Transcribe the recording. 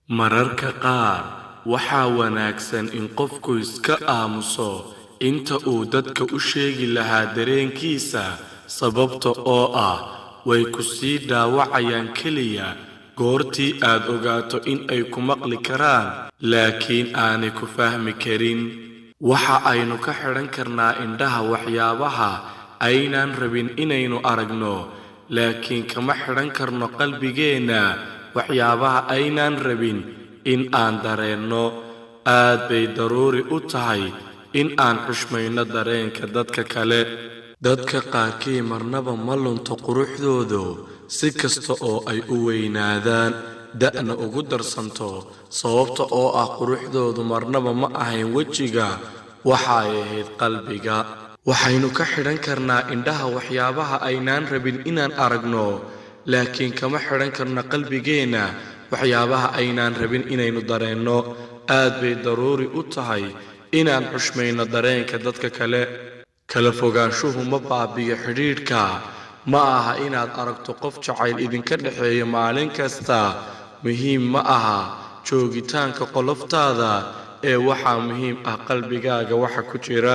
Mararka qaar waxaa wanaagsan in qofku iska aamuso inta uu dadka u sheegi lahaa dareenkiisa sababta oo ah way ku sii dhaawacayaan keliya goortii aad ogaato in ay ku maqli karaan laakiin aanay ku fahmi karin. Waxa aynu ka xidhan karnaa indhaha waxyaabaha aynaan rabin inaynu aragno, laakiin kama xidhan karno qalbigeenna waxyaabaha aynaan rabin in aan dareenno. Aad bay daruuri u tahay in aan xushmayno dareenka dadka kale. Dadka qaarkii marnaba ma lunto quruxdoodu si kasta oo ay u weynaadaan, da'na ugu darsanto, sababta oo ah quruxdoodu marnaba ma ahayn wejiga, waxay ahayd qalbiga. Waxaynu ka xidhan karnaa indhaha waxyaabaha aynaan rabin inaan aragno, laakiin kama xidhan karno qalbigeenna waxyaabaha aynaan rabin inaynu dareenno. Aad bay daruuri u tahay inaan xushmayno dareenka dadka kale. Kala fogaanshuhu ma baabi'iyo xidhiidhka. Ma aha inaad aragto qof jacayl idinka dhexeeya maalin kasta. Muhiim ma aha joogitaanka qoloftaada, ee waxaa muhiim ah qalbigaaga waxa ku jira.